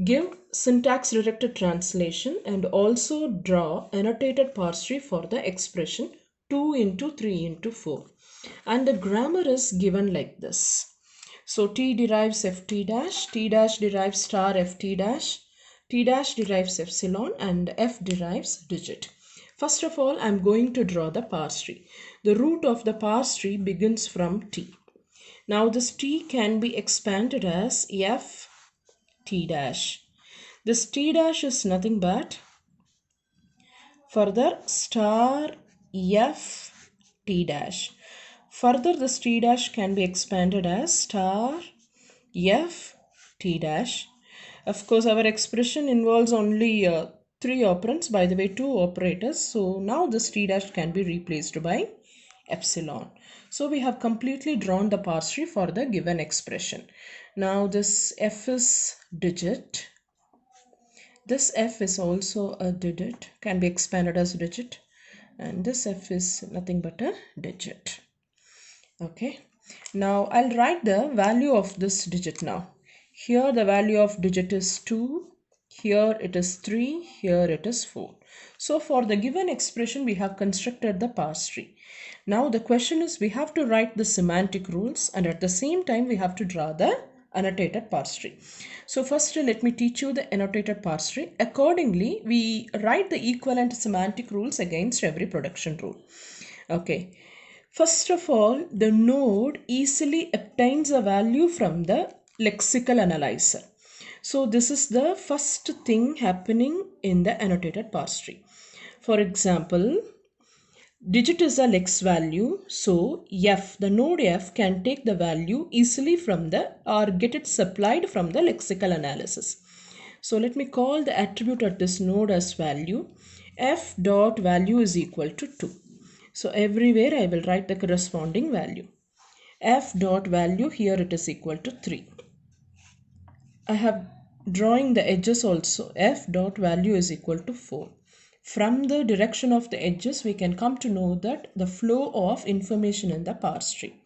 Give syntax directed translation and also draw annotated parse tree for the expression 2 into 3 into 4. And the grammar is given like this. So T derives Ft dash, T dash derives star Ft dash, T dash derives epsilon, and F derives digit. First of all, I'm going to draw the parse tree. The root of the parse tree begins from T. Now this T can be expanded as F T dash. This T dash is nothing but further star F T dash. Further, this T dash can be expanded as star F T dash. Of course, our expression involves only 3 operands, by the way, 2 operators. So now this T dash can be replaced by epsilon. So we have completely drawn the parse tree for the given expression. Now this F is digit. This F is also a digit, can be expanded as digit, and this F is nothing but a digit. Okay, now I'll write the value of this digit now. Here the value of digit is 2, here it is 3, here it is 4. So for the given expression we have constructed the parse tree. Now the question is, we have to write the semantic rules and at the same time we have to draw the annotated parse tree. So first let me teach you the annotated parse tree. Accordingly, we write the equivalent semantic rules against every production rule. Okay. First of all, the node easily obtains a value from the lexical analyzer. So this is the first thing happening in the annotated parse tree. For example, digit is a lex value, so F, the node F, can take the value easily from the or get it supplied from the lexical analysis. So let me call the attribute at this node as value. F dot value is equal to 2. So everywhere I will write the corresponding value. F dot value, here it is equal to 3. I have drawing the edges also. F dot value is equal to 4. From the direction of the edges, we can come to know that the flow of information in the parse tree.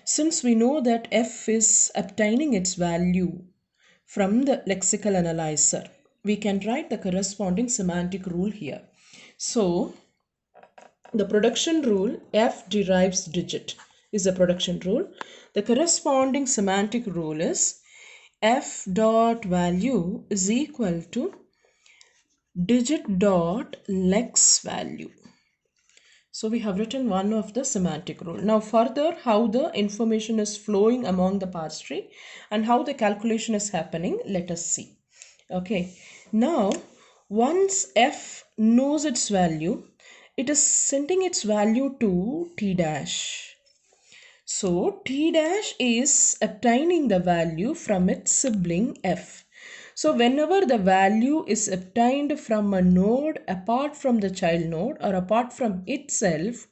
Since we know that F is obtaining its value from the lexical analyzer, we can write the corresponding semantic rule here. So the production rule F derives digit is a production rule. The corresponding semantic rule is F dot value is equal to digit dot lex value. So we have written one of the semantic rule. Now further, how the information is flowing among the parse tree and how the calculation is happening, let us see. Okay, now once F knows its value, it is sending its value to T dash. So T dash is obtaining the value from its sibling F. So whenever the value is obtained from a node apart from the child node or apart from itself,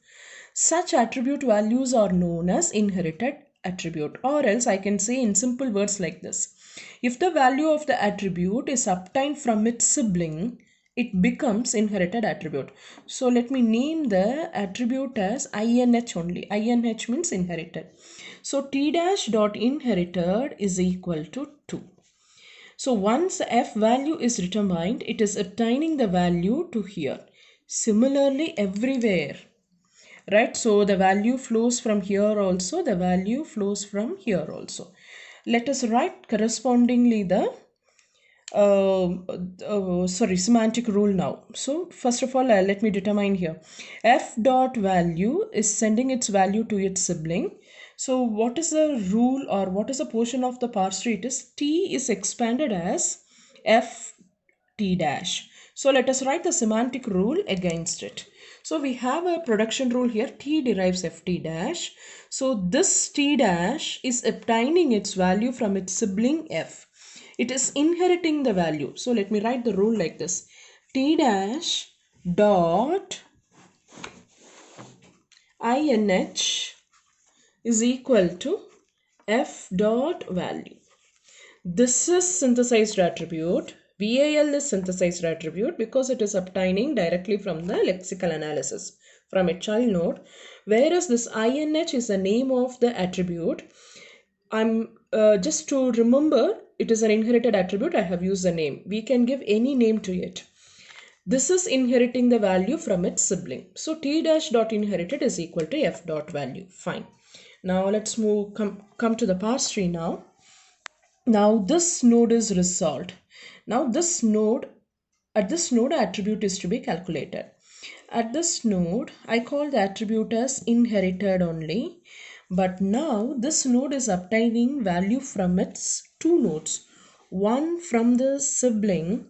such attribute values are known as inherited attribute, or else I can say in simple words like this. If the value of the attribute is obtained from its sibling, it becomes inherited attribute. So let me name the attribute as INH only. INH means inherited. So T dash dot inherited is equal to 2. So once the F value is determined, it is obtaining the value to here. Similarly everywhere, right? So the value flows from here also, the value flows from here also. Let us write correspondingly the semantic rule now. So first of all, let me determine here. F dot value is sending its value to its sibling. So what is the rule or what is the portion of the parse tree? It is T is expanded as F T dash. So let us write the semantic rule against it. So we have a production rule here. T derives Ft dash. So this T dash is obtaining its value from its sibling F. It is inheriting the value. So let me write the rule like this. T dash dot INH is equal to F dot value. This is synthesized attribute. VAL is synthesized attribute because it is obtaining directly from the lexical analysis from a child node, whereas this INH is the name of the attribute. I'm just to remember, it is an inherited attribute, I have used the name. We can give any name to it. This is inheriting the value from its sibling. So t dash dot inherited is equal to f dot value. Fine. Now let's come to the parse tree now. Now this node is resolved. Now this node, at this node attribute is to be calculated. At this node, I call the attribute as inherited only. But now this node is obtaining value from its two nodes. One from the sibling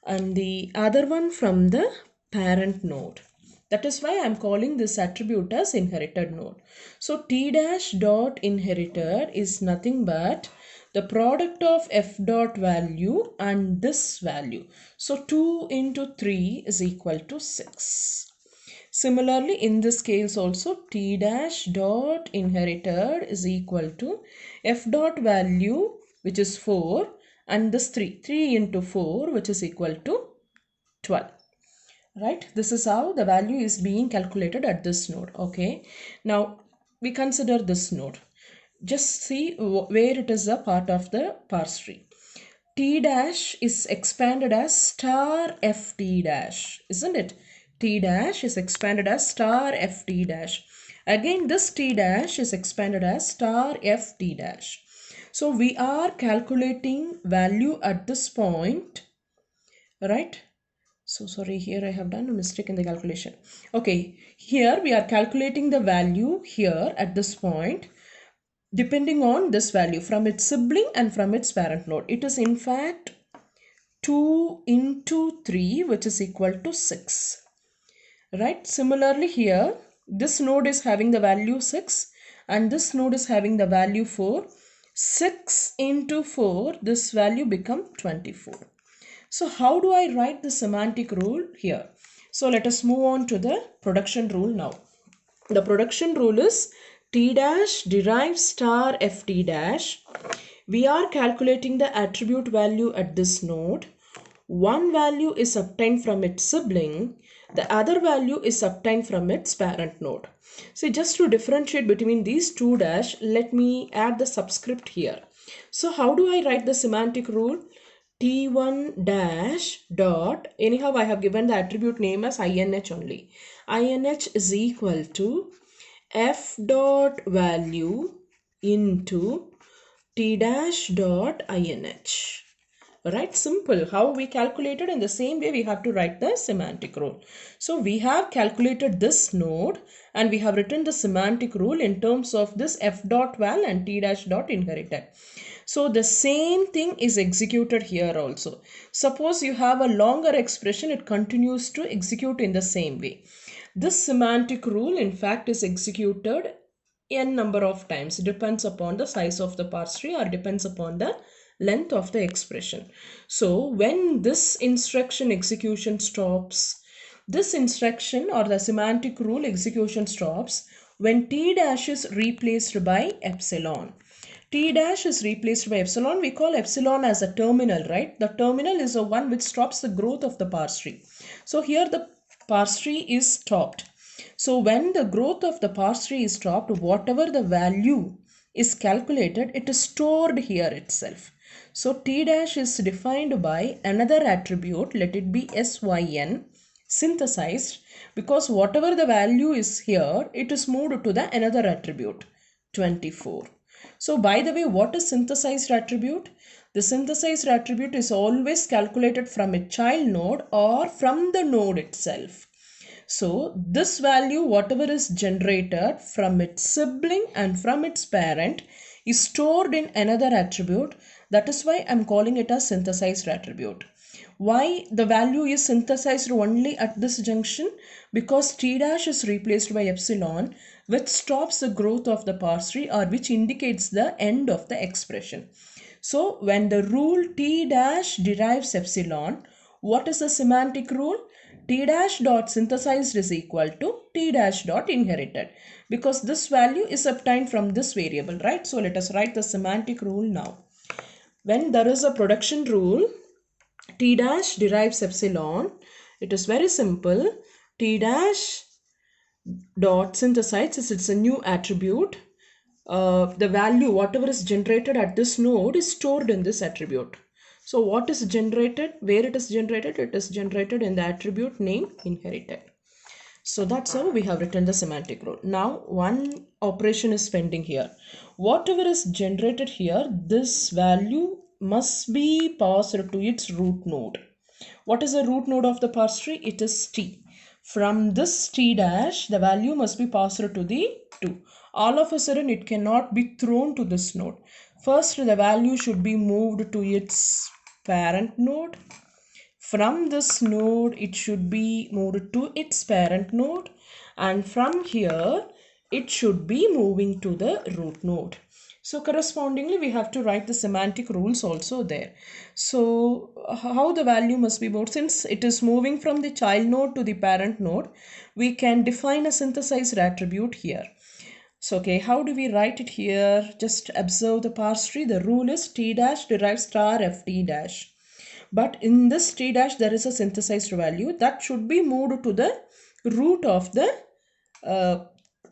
and the other one from the parent node. That is why I am calling this attribute as inherited node. So t dash dot inherited is nothing but the product of f dot value and this value. So 2 into 3 is equal to 6. Similarly, in this case also t dash dot inherited is equal to f dot value, which is 4, and this 3 into 4, which is equal to 12. Right, this is how the value is being calculated at this node. Okay, now we consider this node. Just see where it is a part of the parse tree. T dash is expanded as star ft dash, isn't it? T dash is expanded as star ft dash. Again, this t dash is expanded as star ft dash. So we are calculating value at this point, right? So sorry, here I have done a mistake in the calculation. Okay, here we are calculating the value here at this point depending on this value from its sibling and from its parent node. It is in fact 2 into 3, which is equal to 6. Right? Similarly here, this node is having the value 6 and this node is having the value 4. 6 into 4, this value become 24. So how do I write the semantic rule here? So let us move on to the production rule now. The production rule is t dash derive star ft dash. We are calculating the attribute value at this node. One value is obtained from its sibling. The other value is obtained from its parent node. So just to differentiate between these two dash, let me add the subscript here. So how do I write the semantic rule? T1 dash dot, anyhow I have given the attribute name as INH only. INH is equal to f dot value into t dash dot INH. Right, simple. How we calculated, in the same way we have to write the semantic rule. So we have calculated this node and we have written the semantic rule in terms of this f dot val and t dash dot inherited. So the same thing is executed here also. Suppose you have a longer expression, it continues to execute in the same way. This semantic rule in fact is executed n number of times. It depends upon the size of the parse tree or depends upon the length of the expression. So when this instruction execution stops, this instruction or the semantic rule execution stops when t dash is replaced by epsilon. T dash is replaced by epsilon. We call epsilon as a terminal, right? The terminal is the one which stops the growth of the parse tree. So here the parse tree is stopped. So when the growth of the parse tree is stopped, whatever the value is calculated, it is stored here itself. So t dash is defined by another attribute, let it be syn, synthesized, because whatever the value is here, it is moved to the another attribute, 24. So by the way, what is synthesized attribute? The synthesized attribute is always calculated from a child node or from the node itself. So this value, whatever is generated from its sibling and from its parent, is stored in another attribute. That is why I am calling it a synthesized attribute. Why the value is synthesized only at this junction? Because t dash is replaced by epsilon, which stops the growth of the parse tree or which indicates the end of the expression. So when the rule t dash derives epsilon, what is the semantic rule? T dash dot synthesized is equal to t dash dot inherited, because this value is obtained from this variable, right? So let us write the semantic rule now. When there is a production rule, t dash derives epsilon, it is very simple. T dash dot synthesized, since it's a new attribute, the value, whatever is generated at this node, is stored in this attribute. So what is generated, where it is generated? It is generated in the attribute name inherited. So that's how we have written the semantic rule. Now one operation is pending here. Whatever is generated here, this value must be passed to its root node. What is the root node of the parse tree? It is t. From this t dash, the value must be passed to the 2. All of a sudden, it cannot be thrown to this node. First, the value should be moved to its parent node. From this node, it should be moved to its parent node. And from here, it should be moving to the root node. So correspondingly, we have to write the semantic rules also there. So how the value must be moved? Since it is moving from the child node to the parent node, we can define a synthesized attribute here. So, okay, how do we write it here? Just observe the parse tree. The rule is t dash derives star ft dash. But in this t dash, there is a synthesized value that should be moved to the root of the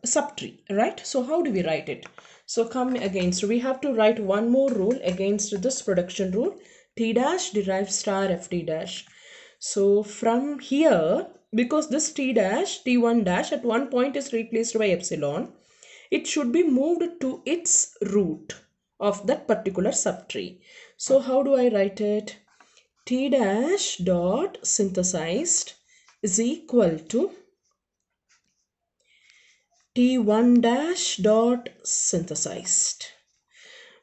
subtree, right? So how do we write it? So come again. So we have to write one more rule against this production rule. T dash derives star ft dash. So from here, because this t dash, t1 dash at one point is replaced by epsilon, it should be moved to its root of that particular subtree. So how do I write it? T dash dot synthesized is equal to T1 dash dot synthesized.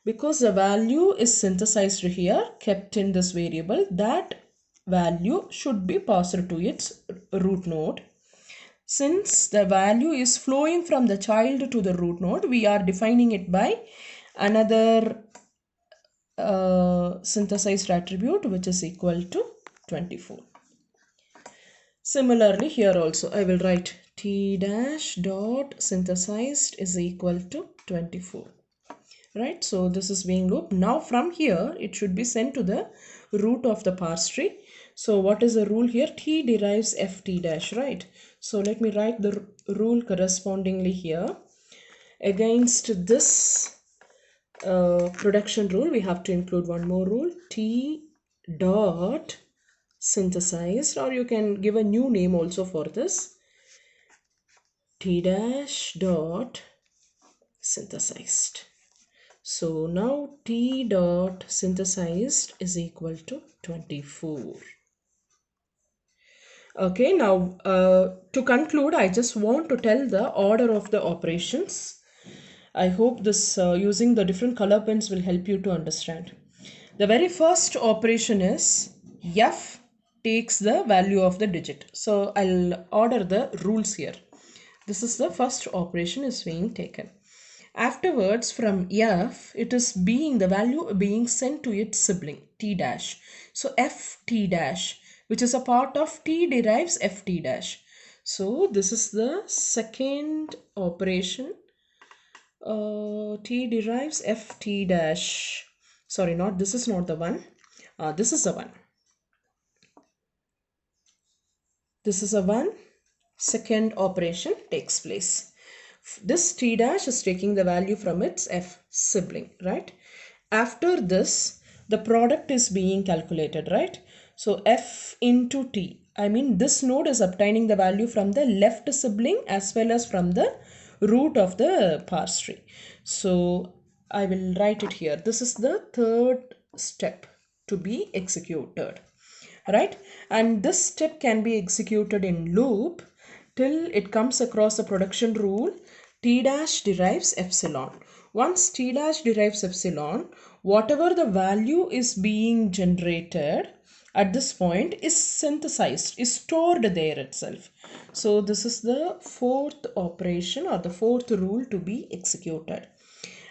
Because the value is synthesized here, kept in this variable, that value should be passed to its root node. Since the value is flowing from the child to the root node, we are defining it by another synthesized attribute, which is equal to 24. Similarly, here also I will write t dash dot synthesized is equal to 24. Right, so this is being looped. Now from here, it should be sent to the root of the parse tree. So what is the rule here? T derives ft dash, right? So let me write the rule correspondingly here. Against this production rule, we have to include one more rule. T dot synthesized, or you can give a new name also for this. T dash dot synthesized. So now t dot synthesized is equal to 24. Okay, now to conclude, I just want to tell the order of the operations. I hope this using the different color pens will help you to understand. The very first operation is f takes the value of the digit. So I'll order the rules here. This is the first operation is being taken. Afterwards, from f, it is being the value being sent to its sibling t dash. So ft dash, which is a part of t, derives ft dash. So this is the second operation. T derives ft dash. Sorry, not this is not the one. This is the one. This is a one. Second operation takes place. This t dash is taking the value from its f sibling, right? After this, the product is being calculated, right? So f into t. I mean, this node is obtaining the value from the left sibling as well as from the root of the parse tree. So I will write it here. This is the third step to be executed, right? And this step can be executed in loop till it comes across the production rule t dash derives epsilon. Once t dash derives epsilon, whatever the value is being generated at this point is synthesized, is stored there itself. So this is the fourth operation or the fourth rule to be executed.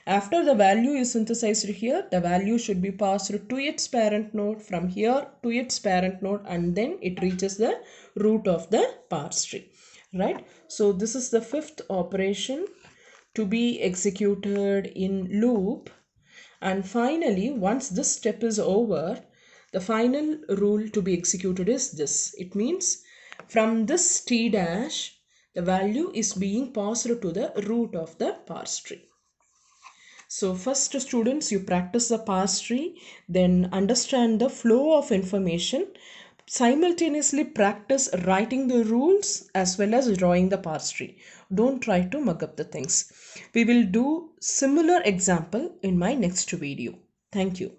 After the value is synthesized here, the value should be passed to its parent node, from here to its parent node, and then it reaches the root of the parse tree, right? So this is the fifth operation to be executed in loop. And finally, once this step is over, the final rule to be executed is this. It means from this t dash, the value is being passed to the root of the parse tree. So first, students, you practice the parse tree, then understand the flow of information, simultaneously practice writing the rules as well as drawing the parse tree. Don't try to mug up the things. We will do similar example in my next video. Thank you.